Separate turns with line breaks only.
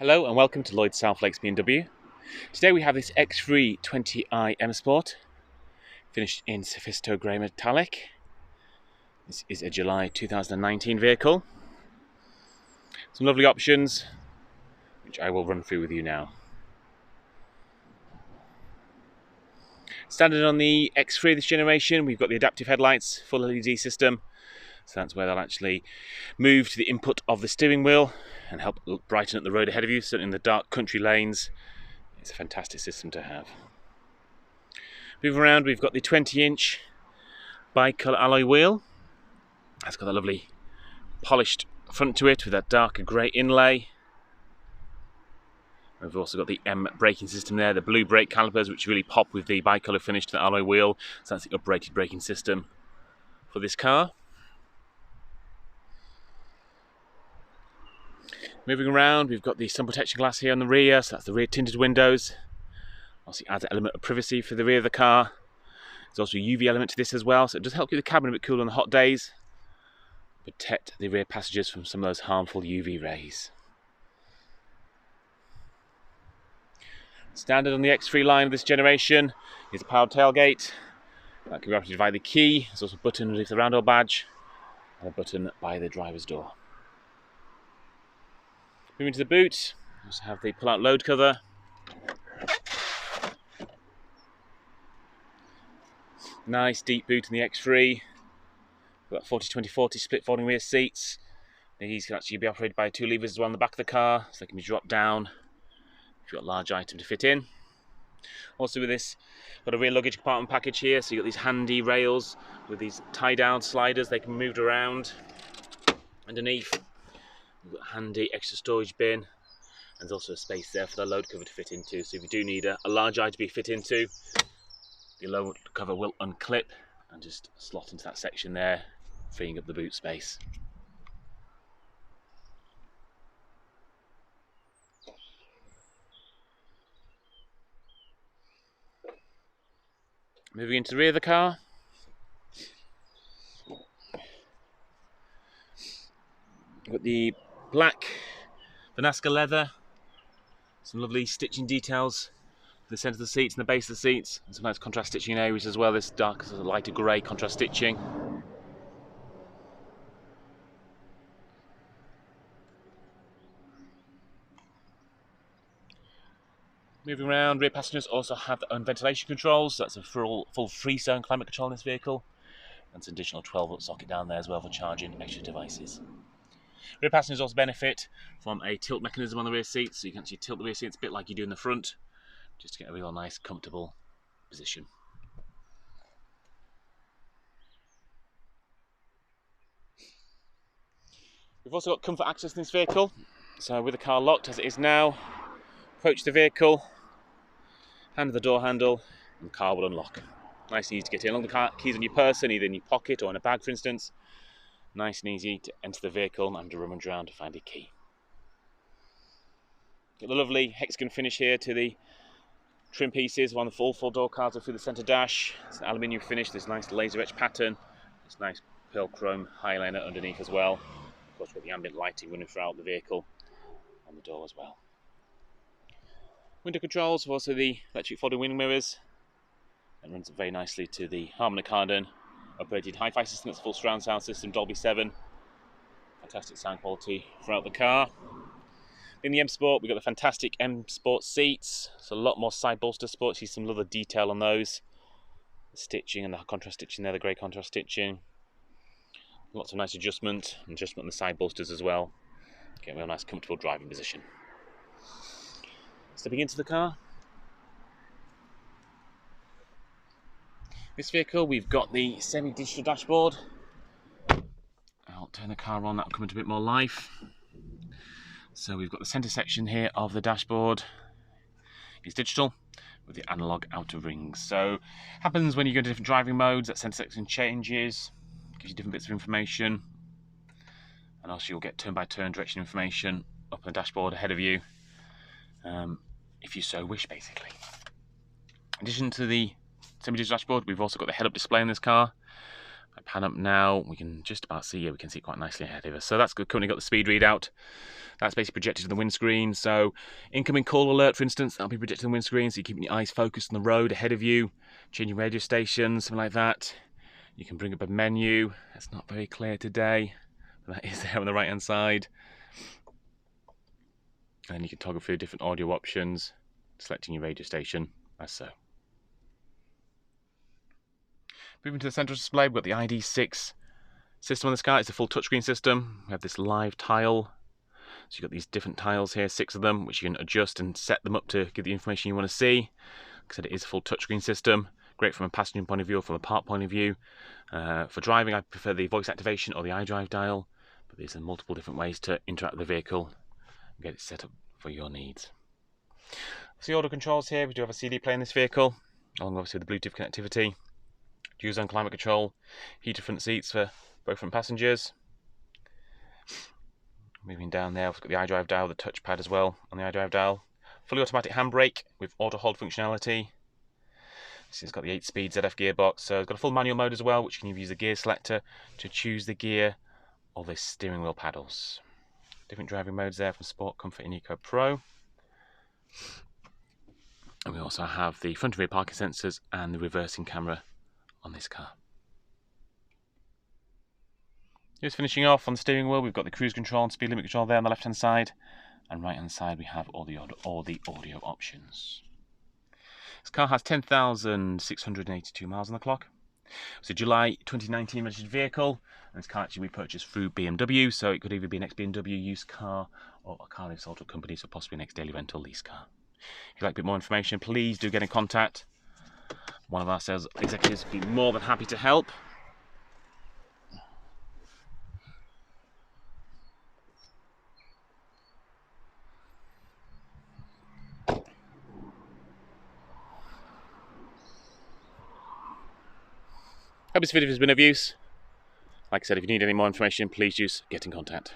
Hello and welcome to Lloyd South Lakes BMW. Today we have this X320i M Sport, finished in Sophisto Grey Metallic. This is a July 2019 vehicle. Some lovely options, which I will run through with you now. Standard on the X3 this generation, we've got the adaptive headlights, full LED system. So that's where they'll actually move to the input of the steering wheel and help brighten up the road ahead of you, certainly in the dark country lanes. It's a fantastic system to have. Moving around, we've got the 20-inch bi-colour alloy wheel. It's got a lovely polished front to it with that darker grey inlay. We've also got the M braking system there, the blue brake calipers, which really pop with the bi-colour finish to the alloy wheel. So that's the uprated braking system for this car. Moving around, we've got the sun protection glass here on the rear, so that's the rear tinted windows. Also adds an element of privacy for the rear of the car. There's also a UV element to this as well, so it does help keep the cabin a bit cooler on the hot days. Protect the rear passengers from some of those harmful UV rays. Standard on the X3 line of this generation is a powered tailgate. That can be operated via the key. There's also a button underneath the round door badge and a button by the driver's door. Moving to the boot, we also have the pull-out load cover. Nice deep boot in the X3. We've got 40-20-40 split folding rear seats. These can actually be operated by two levers as well on the back of the car, so they can be dropped down if you've got a large item to fit in. Also with this, got a rear luggage compartment package here, so you've got these handy rails with these tie-down sliders. They can be moved around. Underneath, we've got a handy extra storage bin, and there's also a space there for the load cover to fit into. So if you do need a large item to be fit into, the load cover will unclip and just slot into that section there, freeing up the boot space. Moving into the rear of the car, we've got the black Vanasca leather, some lovely stitching details for the centre of the seats and the base of the seats, and some nice contrast stitching in areas as well, this dark, sort of lighter grey contrast stitching. Moving around, rear passengers also have their own ventilation controls, so that's a full freestone climate control in this vehicle, and it's an additional 12-volt socket down there as well for charging extra devices. Rear passengers also benefit from a tilt mechanism on the rear seats, so you can actually tilt the rear seats a bit like you do in the front, just to get a real nice, comfortable position. We've also got comfort access in this vehicle, so with the car locked as it is now, approach the vehicle, hand the door handle, and the car will unlock. Nice and easy to get in. Along the car, keys on your person, either in your pocket or in a bag for instance. Nice and easy to enter the vehicle and have to rummage around to find a key. Got the lovely hexagon finish here to the trim pieces on the full door cards through the centre dash. It's an aluminium finish, this nice laser etch pattern, this nice pearl chrome highliner underneath as well. Of course, with the ambient lighting running throughout the vehicle on the door as well. Window controls, also the electric folding wing mirrors. That runs very nicely to the Harman Kardon upgraded hi-fi system. That's a full surround sound system, Dolby 7. Fantastic sound quality throughout the car. In the M Sport, we've got the fantastic M Sport seats. So a lot more side bolster support. See some other detail on those. The stitching and the contrast stitching there, the grey contrast stitching. Lots of nice adjustment on the side bolsters as well. Get a real nice comfortable driving position. Stepping into the car. This vehicle, we've got the semi-digital dashboard. I'll turn the car on, that'll come into a bit more life. So we've got the centre section here of the dashboard. It's digital with the analogue outer rings. So happens when you go to different driving modes, that centre section changes, gives you different bits of information. And also you'll get turn-by-turn direction information up on the dashboard ahead of you, if you so wish, basically. In addition to the semi-digital dashboard, we've also got the head-up display in this car. I pan up now, we can just about see, we can see quite nicely ahead of us. So that's good. Currently got the speed readout. That's basically projected to the windscreen. So incoming call alert, for instance, that'll be projected to the windscreen. So you're keeping your eyes focused on the road ahead of you, changing radio stations, something like that. You can bring up a menu. It's not very clear today, but that is there on the right hand side. And you can toggle through different audio options, selecting your radio station as so. Moving to the central display, we've got the ID6 system on this car. It's a full touchscreen system. We have this live tile. So you've got these different tiles here, 6 of them, which you can adjust and set them up to give the information you want to see. Like I said, it is a full touchscreen system. Great from a passenger point of view or from a park point of view. For driving, I prefer the voice activation or the iDrive dial. But there's multiple different ways to interact with the vehicle and get it set up for your needs. So the audio controls here, we do have a CD player in this vehicle, along obviously with the Bluetooth connectivity. Dual zone climate control, heated front seats for both front passengers. Moving down there, we've got the iDrive dial, the touchpad as well on the iDrive dial. Fully automatic handbrake with auto hold functionality. This has got the 8-speed ZF gearbox, so it's got a full manual mode as well, which you can use the gear selector to choose the gear or the steering wheel paddles. Different driving modes there from Sport, Comfort and Eco Pro. And we also have the front and rear parking sensors and the reversing camera on this car. Just finishing off on the steering wheel, we've got the cruise control and speed limit control there on the left hand side, and right hand side we have all the audio options. This car has 10,682 miles on the clock. It's a July 2019 registered vehicle, and this car actually we purchased through BMW, so it could either be an ex-BMW used car or a car sold to a company, so possibly an ex-daily rental lease car. If you'd like a bit more information, please do get in contact. One of our sales executives would be more than happy to help. Hope this video has been of use. Like I said, if you need any more information, please just get in contact.